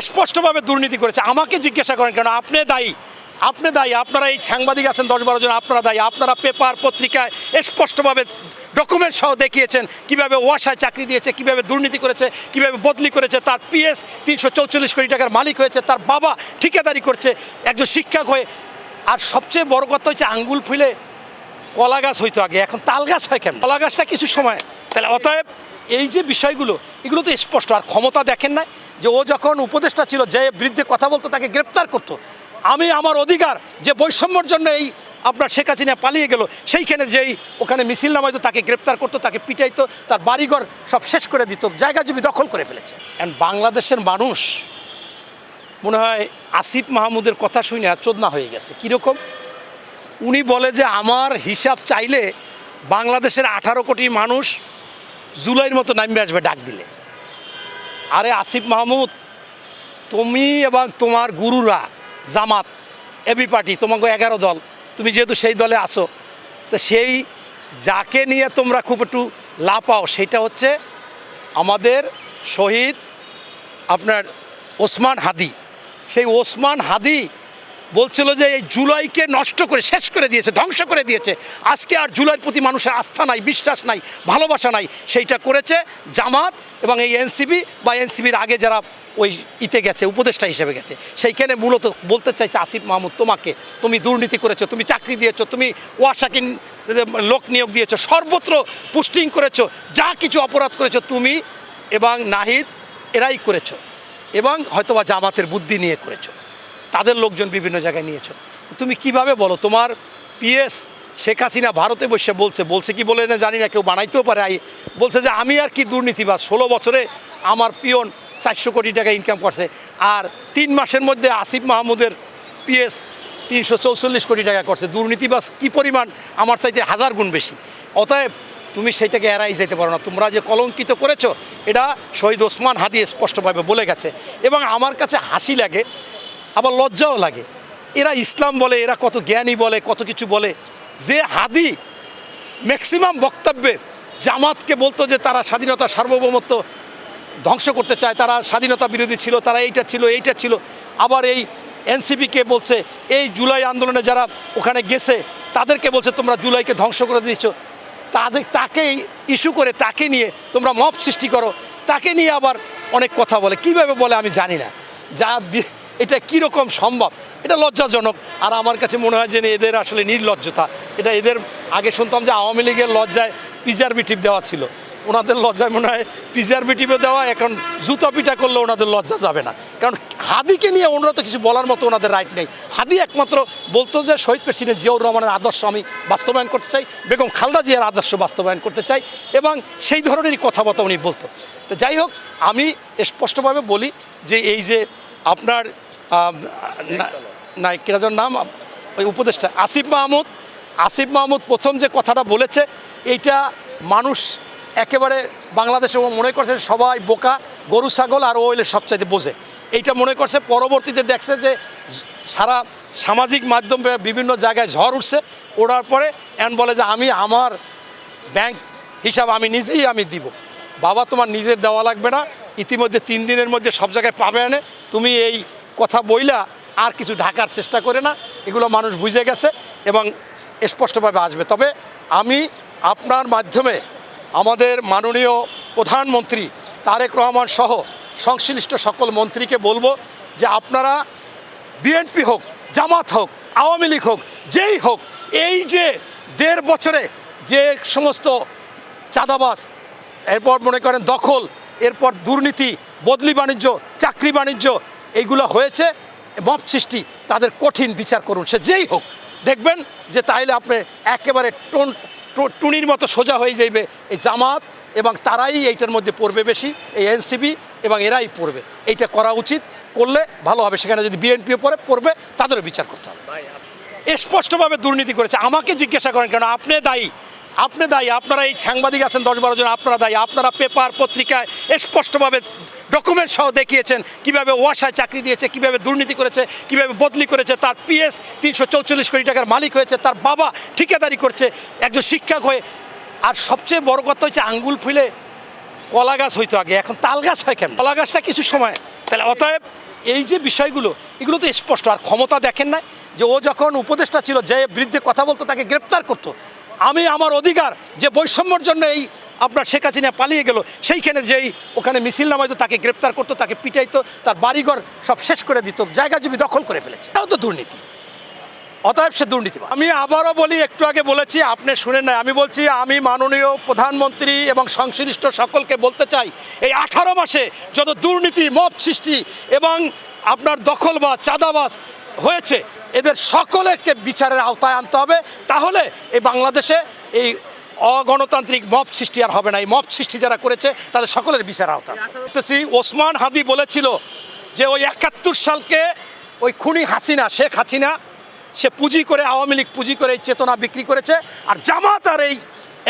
স্পষ্টভাবে দুর্নীতি করেছে। আমাকে জিজ্ঞাসা করেন কেন? আপনি দায়ী, আপনি দায়ী। আপনারা এই সাংবাদিক আছেন 10-12 জন, আপনারা দায়ী। আপনারা পেপার পত্রিকায় স্পষ্টভাবে ডকুমেন্ট সহ দেখিয়েছেন কীভাবে ওয়াসায় চাকরি দিয়েছে, কীভাবে দুর্নীতি করেছে, কীভাবে বদলি করেছে, তার পিএস 344 কোটি টাকার মালিক হয়েছে, তার বাবা ঠিকাদারি করছে একজন শিক্ষক হয়ে। আর সবচেয়ে বড় কথা হচ্ছে আঙ্গুল ফুলে কলা গাছ হইতো আগে, এখন তাল গাছ হয় কেন? কলা গাছটা কিছু সময়। তাহলে অতএব এই যে বিষয়গুলো, এগুলো তো স্পষ্ট। আর ক্ষমতা দেখেন না যে ও যখন উপদেষ্টা ছিল, যে বিরুদ্ধে কথা বলতো তাকে গ্রেপ্তার করতো। আমি আমার অধিকার, যে বৈষম্যর জন্য এই আপনার শেখ হাসিনা পালিয়ে গেল, সেইখানে যেই ওখানে মিছিল নামাইতো তাকে গ্রেপ্তার করতো, তাকে পিটাইতো, তার বাড়িঘর সব শেষ করে দিত, জায়গা জমি দখল করে ফেলেছে। অ্যান্ড বাংলাদেশের মানুষ মনে হয় আসিফ মাহমুদের কথা শুনে চোদনা হয়ে গেছে। কীরকম? উনি বলে যে আমার হিসাব চাইলে বাংলাদেশের 18 কোটি মানুষ জুলাইয়ের মতো নামবে আসবে ডাক দিলে। আরে আসিফ মাহমুদ, তুমি এবং তোমার গুরুরা জামাত, এবি পার্টি, তোমাকে 11 দল, তুমি যেহেতু সেই দলে আসো, তো সেই যাকে নিয়ে তোমরা খুব একটু লাপাও সেটা হচ্ছে আমাদের শহীদ আপনার ওসমান হাদি। সেই ওসমান হাদি বলছিল যে এই জুলাইকে নষ্ট করে শেষ করে দিয়েছে, ধ্বংস করে দিয়েছে। আজকে আর জুলাইয়ের প্রতি মানুষের আস্থা নাই, বিশ্বাস নাই, ভালোবাসা নাই। সেইটা করেছে জামাত এবং এই এনসিপি বা এনসিপির আগে যারা ওই ইতে গেছে, উপদেষ্টা হিসেবে গেছে। সেইখানে মূলত বলতে চাইছে আসিফ মাহমুদ, তোমাকে, তুমি দুর্নীতি করেছো, তুমি চাকরি দিয়েছো, তুমি ওয়াসাকে লোক নিয়োগ দিয়েছো, সর্বত্র পোস্টিং করেছো, যা কিছু অপরাধ করেছো তুমি এবং নাহিদ এরাই করেছো, এবং হয়তোবা জামাতের বুদ্ধি নিয়ে করেছো, তাদের লোকজন বিভিন্ন জায়গায় নিয়েছো। তুমি কিভাবে বলো তোমার পিএস শেখ হাসিনা ভারতে বসে বলছে কি বলে না জানি না, কেউ বানাইতেও পারে, বলছে যে আমি আর কি দুর্নীতিবাজ, 16 বছরে আমার পিয়ন 400 কোটি টাকা ইনকাম করছে, আর 3 মাসের মধ্যে আসিফ মাহমুদের পিএস 344 কোটি টাকা করছে। দুর্নীতিবাজ কি পরিমাণ, আমার চাইতে 1000 গুণ বেশি। অতএব তুমি সেইটাকে এড়াই যেতে পারো না। তোমরা যে কলঙ্কিত করেছো এটা শহীদ ওসমান হাদি স্পষ্টভাবে বলে গেছে। এবং আমার কাছে হাসি লাগে, আবার লজ্জাও লাগে। এরা ইসলাম বলে, এরা কত জ্ঞানী বলে, কত কিছু বলে, যে হাদি ম্যাক্সিমাম বক্তব্যে জামাতকে বলতো যে তারা স্বাধীনতা সার্বভৌমত্ব ধ্বংস করতে চায়, তারা স্বাধীনতা বিরোধী ছিল, তারা এইটা ছিল। আবার এই এনসিপিকে বলছে, এই জুলাই আন্দোলনে যারা ওখানে গেছে তাদেরকে বলছে তোমরা জুলাইকে ধ্বংস করে দিচ্ছ। তাকে ইস্যু করে তাকে নিয়ে তোমরা মব সৃষ্টি করো, তাকে নিয়ে আবার অনেক কথা বলে। কিভাবে বলে আমি জানি না, যা এটা কীরকম সম্ভব, এটা লজ্জাজনক। আর আমার কাছে মনে হয় যে এদের আসলে নির্লজ্জতা। এটা এদের আগে শুনতাম যে আওয়ামী লীগের লজ্জায় প্রিজারভেটিভ দেওয়া ছিল, ওনাদের লজ্জায় মনে হয় প্রিজারভেটিভও দেওয়া। এখন জুতো পিটা করলে ওনাদের লজ্জা যাবে না, কারণ হাদিকে নিয়ে ওনারা তো কিছু বলার মতো ওনাদের রাইট নেই। হাদি একমাত্র বলতো যে শহীদ প্রেসিডেন্ট জিয়াউর রহমানের আদর্শ আমি বাস্তবায়ন করতে চাই, বেগম খালেদা জিয়ার আদর্শ বাস্তবায়ন করতে চাই, এবং সেই ধরনেরই কথাবার্তা উনি বলতো। তো যাই হোক, আমি স্পষ্টভাবে বলি যে এই যে আপনার কেরাজন নাম ওই উপদেষ্টা আসিফ মাহমুদ প্রথম যে কথাটা বলেছে, এইটা মানুষ একেবারে বাংলাদেশে মনে করছে সবাই বোকা, গরু ছাগল আর ওইলে সবচাইতে বোঝে, এইটা মনে করছে। পরবর্তীতে দেখছে যে সারা সামাজিক মাধ্যমে বিভিন্ন জায়গায় ঝড় উঠছে, ওঠার পরে বলে যে আমি আমার ব্যাংক হিসাব আমি নিজেই আমি দিব। বাবা, তোমার নিজের দেওয়া লাগবে না, ইতিমধ্যে 3 দিনের মধ্যে সব জায়গায় পাবে এনে, তুমি এই কথা বইলা আর কিছু ঢাকার চেষ্টা করে না। এগুলো মানুষ বুঝে গেছে এবং স্পষ্টভাবে আসবে। তবে আমি আপনার মাধ্যমে আমাদের মাননীয় প্রধানমন্ত্রী তারেক রহমান সহ সংশ্লিষ্ট সকল মন্ত্রীকে বলবো যে আপনারা বিএনপি হোক, জামাত হোক, আওয়ামী লীগ হোক, যেই হোক, এই যে 1.5 বছরে যে সমস্ত চাঁদাবাজ, এরপর মনে করেন দখল, এরপর দুর্নীতি, বদলি বাণিজ্য, চাকরি বাণিজ্য, এইগুলো হয়েছে, মব সৃষ্টি, তাদের কঠিন বিচার করুন, সে যেই হোক। দেখবেন যে তাইলে আপনি একেবারে টুনির মতো সোজা হয়ে যাইবে এই জামাত, এবং তারাই এইটার মধ্যে পড়বে বেশি, এই এনসিপি, এবং এরাই পড়বে। এইটা করা উচিত, করলে ভালো হবে। সেখানে যদি বিএনপিও পড়বে, তাদেরও বিচার করতে হবে। স্পষ্টভাবে দুর্নীতি করেছে। আমাকে জিজ্ঞাসা করেন কেন? আপনি দায়ী, আপনারা এই সাংবাদিক আছেন 10-12 জন, আপনারা দায়ী। আপনারা পেপার পত্রিকায় স্পষ্টভাবে ডকুমেন্ট সহ দেখিয়েছেন কীভাবে ওয়াসায় চাকরি দিয়েছে, কীভাবে দুর্নীতি করেছে, কীভাবে বদলি করেছে, তার পিএস 344 কোটি টাকার মালিক হয়েছে, তার বাবা ঠিকাদারি করছে একজন শিক্ষক হয়ে। আর সবচেয়ে বড় কথা হচ্ছে আঙ্গুল ফুলে কলা গাছ হইতো আগে, এখন তাল গাছ হয় কেন? কলা গাছটা কিছু সময়। তাহলে অতএব এই যে বিষয়গুলো এগুলো তো স্পষ্ট। আর ক্ষমতা দেখেন না যে ও যখন উপদেষ্টা ছিল, যে বিরুদ্ধে কথা বলতো তাকে গ্রেপ্তার করতো। আমি আমার অধিকার যে বৈষম্যর জন্য এই আপনার শেখ হাসিনা পালিয়ে গেল, সেইখানে যেই ওখানে মিছিল নামাইতো তাকে গ্রেপ্তার করতো, তাকে পিটাইতো, তার বাড়িঘর সব শেষ করে দিত, জায়গা জমি দখল করে ফেলেছে। এটাও তো দুর্নীতি। অতএব সে দুর্নীতি। আমি আবারও বলি, একটু আগে বলেছি আপনি শুনেন নাই, আমি বলছি আমি মাননীয় প্রধানমন্ত্রী এবং সংশ্লিষ্ট সকলকে বলতে চাই, এই 18 মাসে যত দুর্নীতি, মব সৃষ্টি এবং আপনার দখলবাজ, চাঁদাবাজ হয়েছে, এদের সকলকে বিচারের আওতায় আনতে হবে। তাহলে এই বাংলাদেশে এই অগণতান্ত্রিক মব সৃষ্টি আর হবে না। এই মব সৃষ্টি যারা করেছে তাদের সকলের বিচার আওতায় আনতেছি। ওসমান হাদি বলেছিল যে ওই 71 সালকে ওই খুনি হাসিনা, শেখ হাসিনা, সে পুঁজি করে, আওয়ামী লীগ পুঁজি করে এই চেতনা বিক্রি করেছে। আর জামাত আর এই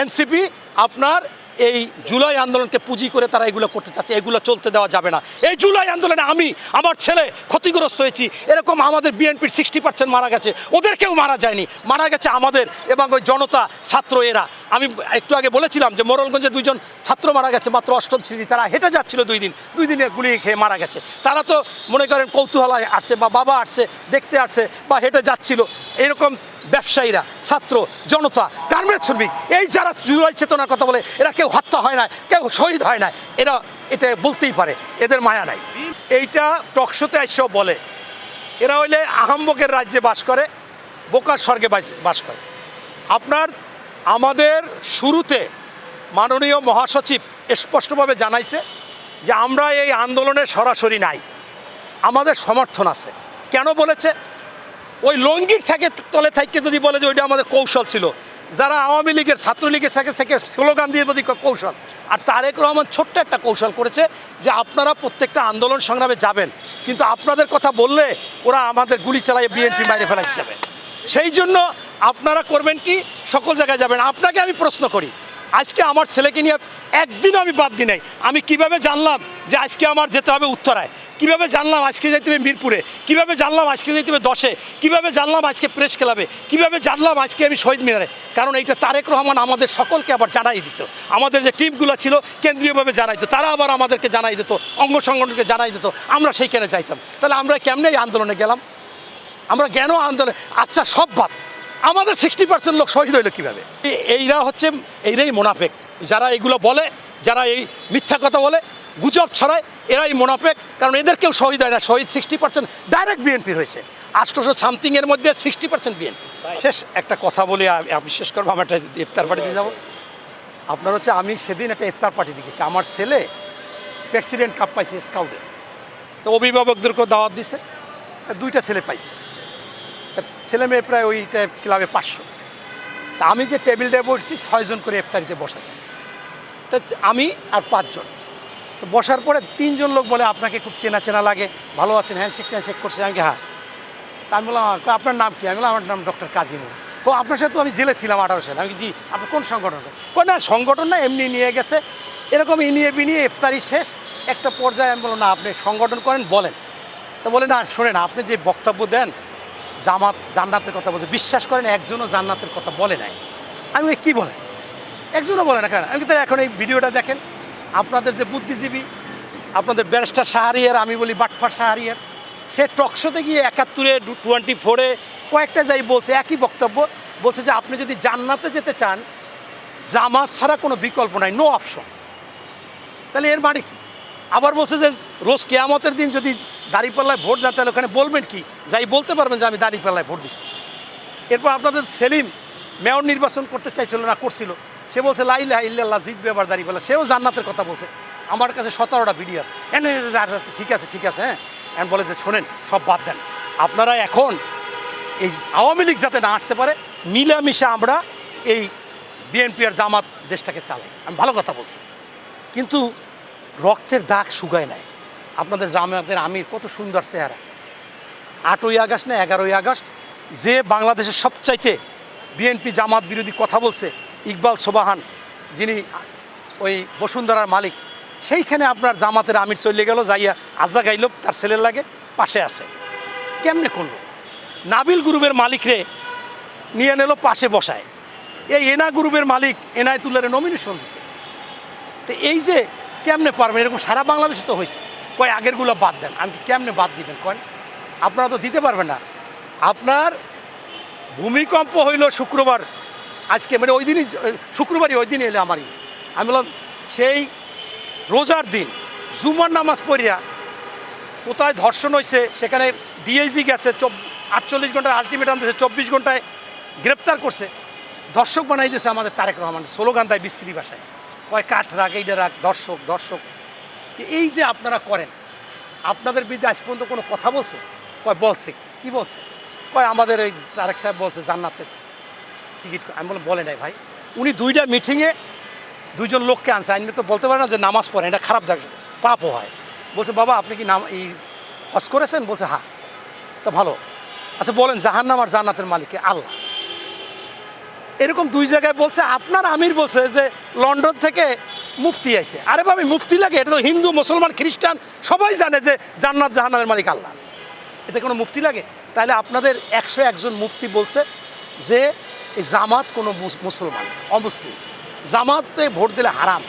এনসিপি আপনার এই জুলাই আন্দোলনকে পুঁজি করে তারা এগুলো করতে চাচ্ছে। এগুলো চলতে দেওয়া যাবে না। এই জুলাই আন্দোলনে আমি, আমার ছেলে ক্ষতিগ্রস্ত হয়েছি। এরকম আমাদের বিএনপির 60% মারা গেছে, ওদের কেউ মারা যায়নি, মারা গেছে আমাদের এবং ওই জনতা, ছাত্র। এরা, আমি একটু আগে বলেছিলাম যে মোড়লগঞ্জে 2 জন ছাত্র মারা গেছে মাত্র 8ম শ্রেণী। তারা হেঁটে যাচ্ছিল 2 দিনে গুলি খেয়ে মারা গেছে। তারা তো মনে করেন কৌতূহলায় আসছে, বা বাবা আসছে দেখতে আসছে, বা হেঁটে যাচ্ছিল। এরকম ব্যবসায়ীরা, ছাত্র, জনতা, গার্মেন্টস শ্রমিক, এই যারা জুলাই চেতনার কথা বলে, এরা কেউ হত্যা হয় না, কেউ শহীদ হয় না, এরা এটা বলতেই পারে, এদের মায়া নাই। এইটা টকশোতে এসেও বলে এরা হইলে আহাম্বকের রাজ্যে বাস করে, বোকার স্বর্গে বাস করে। আপনার আমাদের শুরুতে মাননীয় মহাসচিব স্পষ্টভাবে জানাইছে যে আমরা এই আন্দোলনে সরাসরি নাই, আমাদের সমর্থন আছে। কেন বলেছে? ওই লঙ্গির থেকে তলে থেকে যদি বলে যে ওইটা আমাদের কৌশল ছিল, যারা আওয়ামী লীগের, ছাত্রলীগের থেকে স্লোগান দিয়ে যদি কৌশল, আর তারেক রহমান ছোট্ট একটা কৌশল করেছে যে আপনারা প্রত্যেকটা আন্দোলন সংগ্রামে যাবেন, কিন্তু আপনাদের কথা বললে ওরা আমাদের গুলি চালায় বিএনপি বাইরে ফেলা যাবে। সেই জন্য আপনারা করবেন কি, সকল জায়গায় যাবেন। আপনাকে আমি প্রশ্ন করি, আজকে আমার ছেলেকে নিয়ে একদিনও আমি বাদ দিই নাই। আমি কিভাবে জানলাম যে আজকে আমার যেতে হবে উত্তরায়? কিভাবে জানলাম আজকে যাইতে হবে মিরপুরে? কিভাবে জানলাম আজকে যাইতে হবে 10-এ? কিভাবে জানলাম আজকে প্রেস ক্লাবে? কিভাবে জানলাম আজকে আমি শহীদ মিনারে? কারণ এইটা তারেক রহমান আমাদের সকলকে আবার জানাই দিত। আমাদের যে টিমগুলো ছিল কেন্দ্রীয়ভাবে জানাই দিত, তারা আবার আমাদেরকে জানাই দিত, অঙ্গ সংগঠনকে জানাই দিত, আমরা সেইখানে যাইতাম। তাহলে আমরা কেমনে এই আন্দোলনে গেলাম? আমরা কেন আন্দোলনে? আচ্ছা, সব বাদ, আমাদের 60% লোক শহীদ হইলো কীভাবে? এইরা হচ্ছে, এইরাই মোনাফেক। যারা এইগুলো বলে, যারা এই মিথ্যা কথা বলে, গুজব ছড়ায়, এরাই মোনাফেক। কারণ এদের কেউ শহীদ হয় না। শহীদ 60% ডাইরেক্ট বিএনপির হয়েছে। 800 সামথিংয়ের মধ্যে 60% বিএনপি। শেষ একটা কথা বলি, আমি শেষ করবো। আমার একটা ইফতার পার্টিতে যাবো। আপনার হচ্ছে, আমি সেদিন একটা ইফতার পার্টি দেখেছি, আমার ছেলে প্রেসিডেন্ট কাপ পাইছে স্কাউটে। তো অভিভাবকদেরকেও দাওয়াত দিছে, 2টা ছেলে পাইছে। ছেলে মেয়ে প্রায় ওইটা ক্লাবে 500। তা আমি যে টেবিলটায় বসছি 6 জন করে ইফতারিতে বসা যায়। তা আমি আর 5 জন। তো বসার পরে 3 জন লোক বলে আপনাকে খুব চেনা চেনা লাগে, ভালো আছেন, হ্যান্ডশেক করছে। আমি হ্যাঁ। তা আমি বললাম আপনার নাম কি? আমি বললাম আমার নাম ডক্টর কাজিমুল। তো আপনার সাথে তো আমি জেলে ছিলাম 18 সালে। আমি জি, আপনার কোন সংগঠন? না সংগঠন না, এমনি নিয়ে গেছে। এরকম ইনিয়ে বিনিয়ে ইফতারি শেষ। একটা পর্যায়ে আমি বললাম না, আপনি সংগঠন করেন বলেন। তো বলে না, শোনেন, আপনি যে বক্তব্য দেন জামাত জান্নাতের কথা বলছে, বিশ্বাস করেন একজনও জান্নাতের কথা বলে নাই। আমি কি বলেন? একজনও বলে না। কেন? আমি তো এখন এই ভিডিওটা দেখেন, আপনাদের যে বুদ্ধিজীবী, আপনাদের ব্যারিস্টার শাহরিয়ার, আমি বলি বাটফার শাহরিয়ার, সে টকশোতে গিয়ে 71-এ 24-এ কয়েকটা যাই বলছে, একই বক্তব্য বলছে যে আপনি যদি জান্নাতে যেতে চান, জামাত ছাড়া কোনো বিকল্প নাই, নো অপশন। তাহলে এর মানে কি? আবার বলছে যে রোজ কিয়ামতের দিন যদি দাঁড়িপাল্লায় ভোট দেন, তাহলে ওখানে বলবেন কি? যাই বলতে পারবেন যে আমি দাঁড়িপাল্লায় ভোট দিচ্ছি। এরপর আপনাদের সেলিম মেয়র নির্বাচন করতে চাইছিল না, করছিল। সে বলছে লা ইলাহা ইল্লাল্লাহ, জিতবে আবার দাঁড়িপাল্লা। সেও জান্নাতের কথা বলছে। আমার কাছে 17টা ভিডিও আছে। ঠিক আছে হ্যাঁ। এখন বলে যে শোনেন, সব বাদ দেন, আপনারা এখন এই আওয়ামী লীগ যাতে না আসতে পারে, মিলামিশা আমরা এই বিএনপি আর জামাত দেশটাকে চালাই। আমি ভালো কথা বলছি, কিন্তু রক্তের দাগ শুকায় নাই। আপনাদের জামাতের আমির কত সুন্দর চেহারা। 8ই আগস্ট না 11ই আগস্ট যে বাংলাদেশের সবচাইতে বিএনপি জামাত বিরোধী কথা বলছে, ইকবাল সোবাহান, যিনি ওই বসুন্ধরার মালিক, সেইখানে আপনার জামাতের আমির চলে গেল, যাইয়া আজা গাইল, তার ছেলের লাগে পাশে আছে। কেমনে করলো? নাবিল গ্রুপের মালিকরে নিয়ে নিল পাশে বসায়। এই এনা গ্রুপের মালিক এনায়েতুল্লাহরে নমিনেশন দিছে। তো এই যে কেমনে পারবেন? এরকম সারা বাংলাদেশে তো হয়েছে। কয় আগেরগুলো বাদ দেন। আমি কেমনে বাদ দিবেন কন? আপনারা তো দিতে পারবেন না। আপনার ভূমিকম্প হইল শুক্রবার, আজকে মানে ওই দিনই, শুক্রবারই ওই দিন এলে আমারই। আমি বললাম সেই রোজার দিন জুমার নামাজ পড়িয়া কোথায় ধর্ষণ হয়েছে, সেখানে ডিআইজি গেছে, 48 ঘন্টার আলটিমেটাম দিয়েছে, 24 ঘন্টায় গ্রেপ্তার করছে, দর্শক বানাই দিয়েছে আমাদের তারেক রহমান, স্লোগান দেয় বিশ্রী ভাষায়, কয় কাঠ রাখ, এইটা রাখ, দর্শক দর্শক। এই যে আপনারা করেন, আপনাদের বিরুদ্ধে আজ পর্যন্ত কোনো কথা বলছে? কয় বলছে। কি বলছে? কয় আমাদের এই তারেক সাহেব বলছে জান্নাতের টিকিট। আমি বললাম বলে নাই ভাই, উনি 2টা মিটিংয়ে 2জন লোককে আনছে, আইনে তো বলতে পারে না যে নামাজ পড়েন, এটা খারাপ দেখ, পাপও হয়। বলছে বাবা আপনি কি এই হজ করেছেন? বলছে হ্যাঁ। তা ভালো, আচ্ছা বলেন জাহান্নাম আর জান্নাতের মালিককে? আল্লাহ। এরকম 2 জায়গায় বলছে। আপনার আমির বলছে যে লন্ডন থেকে মুফতি আইছে। আরে ভাবি মুফতি লাগে? এটা তো হিন্দু, মুসলমান, খ্রিস্টান সবাই জানে যে জান্নাত জাহান্নামের মালিক আল্লাহ। এতে কোনো মুফতি লাগে? তাহলে আপনাদের 101 জন মুফতি বলছে যে এই জামাত কোনো মুসলমান, অমুসলিম, জামাতে ভোট দিলে হারাম,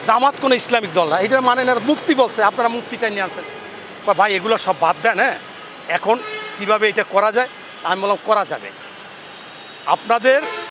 জামাত কোনো ইসলামিক দল না, এটা মানে না। মুফতি বলছে, আপনারা মুফতিটা নিয়ে আসেন। ভাই এগুলো সব বাদ দেন, হ্যাঁ এখন কিভাবে এটা করা যায়? আমি বললাম করা যাবে। আপনাদের